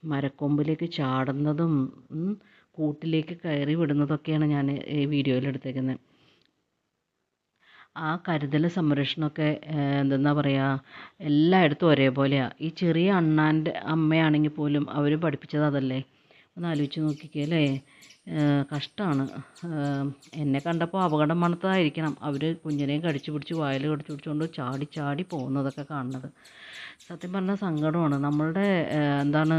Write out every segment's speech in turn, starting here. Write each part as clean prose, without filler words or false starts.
മരക്കൊമ്പിലേക്ക് ചാടുന്നതും കൂട്ടിലേക്ക് കയറി വിടുന്നതൊക്കെയാണ് ഞാൻ ഈ വീഡിയോയിൽ എടുത്തേക്കുന്നത്. ആ കരുതൽ സംരക്ഷണമൊക്കെ എന്തെന്നാ പറയുക, എല്ലായിടത്തും ഒരേപോലെയാണ്. ഈ ചെറിയ അണ്ണാൻ്റെ അമ്മയാണെങ്കിൽ പോലും അവർ പഠിപ്പിച്ചത് അതല്ലേ. ഒന്ന് ആലോചിച്ച് നോക്കിക്കേ അല്ലേ. കഷ്ടമാണ്. എന്നെ കണ്ടപ്പോൾ അപകടം മണത്തതായിരിക്കണം അവർ കുഞ്ഞിനെയും കടിച്ചു പിടിച്ച് വായിൽ കടിച്ചു പിടിച്ചുകൊണ്ട് ചാടി ചാടി പോകുന്നതൊക്കെ കാണുന്നത്. സത്യം പറഞ്ഞാൽ സങ്കടമാണ്. നമ്മളുടെ എന്താണ്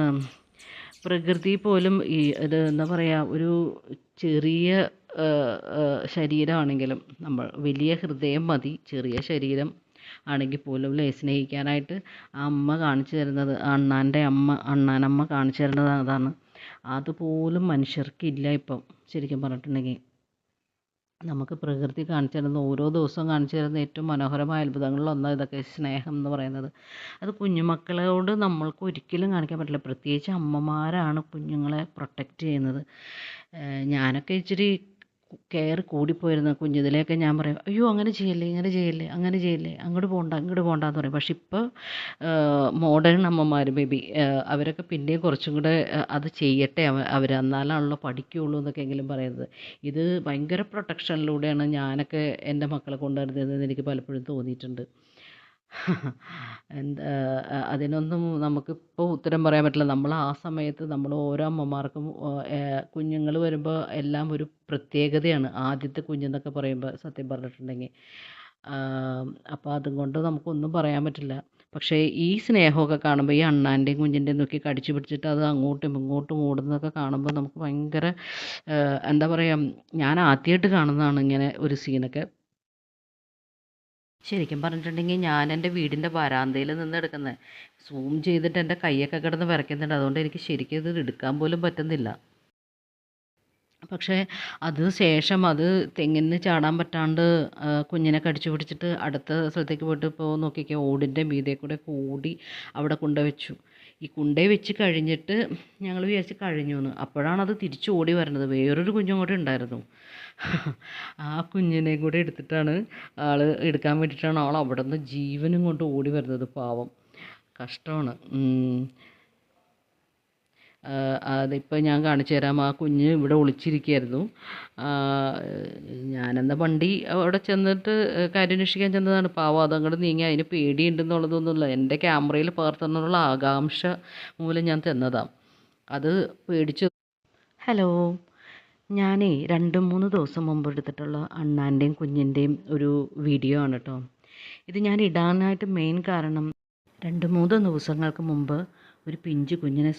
പ്രകൃതി പോലും ഈ ഇത് എന്താ പറയുക, ഒരു ചെറിയ ശരീരമാണെങ്കിലും നമ്മൾ വലിയ ഹൃദയം മതി ചെറിയ ശരീരം ആണെങ്കിൽ പോലും സ്നേഹിക്കാനായിട്ട് ആ അമ്മ കാണിച്ചു തരുന്നത്, അണ്ണാനമ്മ കാണിച്ചു തരുന്നത് അതാണ്. അതുപോലും മനുഷ്യർക്കില്ല ഇപ്പം ശരിക്കും പറഞ്ഞിട്ടുണ്ടെങ്കിൽ. നമുക്ക് പ്രകൃതി കാണിച്ചു തരുന്ന, ഓരോ ദിവസവും കാണിച്ചു തരുന്ന ഏറ്റവും മനോഹരമായ അത്ഭുതങ്ങളിലൊന്നാണ് ഇതൊക്കെ, സ്നേഹം എന്ന് പറയുന്നത്. അത് കുഞ്ഞുമക്കളോട് നമ്മൾക്ക് ഒരിക്കലും കാണിക്കാൻ പറ്റില്ല. പ്രത്യേകിച്ച് അമ്മമാരാണ് കുഞ്ഞുങ്ങളെ പ്രൊട്ടക്റ്റ് ചെയ്യുന്നത്. ഞാനൊക്കെ ഇച്ചിരി കെയർ കൂടിപ്പോയിരുന്നു കുഞ്ഞിതിലെയൊക്കെ. ഞാൻ പറയും, അയ്യോ അങ്ങനെ ചെയ്യല്ലേ, ഇങ്ങനെ ചെയ്യല്ലേ, അങ്ങനെ ചെയ്യല്ലേ, അങ്ങോട്ട് പോകണ്ട ഇങ്ങോട്ട് പോകണ്ടെന്ന് പറയും. പക്ഷെ ഇപ്പോൾ മോഡേൺ അമ്മമാർ അവരൊക്കെ പിന്നെയും കുറച്ചും കൂടെ അത് ചെയ്യട്ടെ അവർ, എന്നാലാണല്ലോ പഠിക്കുകയുള്ളൂ എന്നൊക്കെ എങ്കിലും പറയുന്നത്. ഇത് ഭയങ്കര പ്രൊട്ടക്ഷനിലൂടെയാണ് ഞാനൊക്കെ എൻ്റെ മക്കളെ കൊണ്ടുവരുന്നതെന്ന് എനിക്ക് പലപ്പോഴും തോന്നിയിട്ടുണ്ട്. എന്താ അതിനൊന്നും നമുക്കിപ്പോൾ ഉത്തരം പറയാൻ പറ്റില്ല. നമ്മൾ ആ സമയത്ത് നമ്മൾ ഓരോ അമ്മമാർക്കും കുഞ്ഞുങ്ങൾ വരുമ്പോൾ എല്ലാം ഒരു പ്രത്യേകതയാണ്. ആദ്യത്തെ കുഞ്ഞെന്നൊക്കെ പറയുമ്പോൾ സത്യം പറഞ്ഞിട്ടുണ്ടെങ്കിൽ അപ്പോൾ അതുകൊണ്ട് നമുക്കൊന്നും പറയാൻ പറ്റില്ല. പക്ഷേ ഈ സ്നേഹമൊക്കെ കാണുമ്പോൾ ഈ അണ്ണാൻ്റെയും കുഞ്ഞിൻ്റെയും നോക്കി കടിച്ചു പിടിച്ചിട്ട് അത് അങ്ങോട്ടും ഇങ്ങോട്ടും ഓടുന്നതൊക്കെ കാണുമ്പോൾ നമുക്ക് ഭയങ്കര എന്താ പറയുക, ഞാൻ ആദ്യമായിട്ട് കാണുന്നതാണ് ഇങ്ങനെ ഒരു സീനൊക്കെ. ശരിക്കും പറഞ്ഞിട്ടുണ്ടെങ്കിൽ ഞാൻ എൻ്റെ വീടിൻ്റെ വരാന്തയിൽ നിന്ന് എടുക്കുന്നത്. സൂം ചെയ്തിട്ട് എൻ്റെ കൈയൊക്കെ കിടന്ന് വിറയ്ക്കുന്നുണ്ട്. അതുകൊണ്ട് എനിക്ക് ശരിക്കും ഇത് എടുക്കാൻ പോലും പറ്റുന്നില്ല. പക്ഷേ അത് ശേഷം അത് തെങ്ങിന് ചാടാൻ പറ്റാണ്ട് കുഞ്ഞിനെ കടിച്ചു പിടിച്ചിട്ട് അടുത്ത സ്ഥലത്തേക്ക് പോയിട്ട് ഇപ്പോൾ നോക്കിക്കോ, ഓടിൻ്റെ മീതെ കൂടെ കൂടി അവിടെ കൊണ്ടുവച്ചു. ഈ കൊണ്ടുപോയി വെച്ച് കഴിഞ്ഞിട്ട് ഞങ്ങൾ വിചാരിച്ച് കഴിഞ്ഞു എന്ന്. അപ്പോഴാണ് അത് തിരിച്ച് ഓടി വരുന്നത്. വേറൊരു കുഞ്ഞും കൂടെ ഉണ്ടായിരുന്നു. ആ കുഞ്ഞിനെ കൂടെ എടുത്തിട്ടാണ് ആൾ എടുക്കാൻ വേണ്ടിയിട്ടാണ് ആൾ അവിടെ നിന്ന് ജീവനും കൊണ്ട് ഓടി വരുന്നത്. പാവം, കഷ്ടമാണ്. അതിപ്പോൾ ഞാൻ കാണിച്ചു തരാം. ആ കുഞ്ഞ് ഇവിടെ ഒളിച്ചിരിക്കുകയായിരുന്നു. ഞാനെന്ന വണ്ടി അവിടെ ചെന്നിട്ട് കാര്യന്വേഷിക്കാൻ ചെന്നതാണ്. പാവം അതങ്ങോട്ട് നീങ്ങി. അതിന് പേടിയുണ്ടെന്നുള്ളതൊന്നുമില്ല. എൻ്റെ ക്യാമറയിൽ പകർത്തുന്നുള്ള ആകാംക്ഷ മൂലം ഞാൻ ചെന്നതാണ്. അത് പേടിച്ച്. ഹലോ, ഞാനേ 2-3 ദിവസം മുമ്പ് എടുത്തിട്ടുള്ള അണ്ണാൻ്റെയും കുഞ്ഞിൻ്റെയും ഒരു വീഡിയോ ആണ് കേട്ടോ. ഇത് ഞാൻ ഇടാനായിട്ട് മെയിൻ കാരണം 2-3 ദിവസങ്ങൾക്ക് മുമ്പ് ഒരു പിഞ്ചു കുഞ്ഞിനെ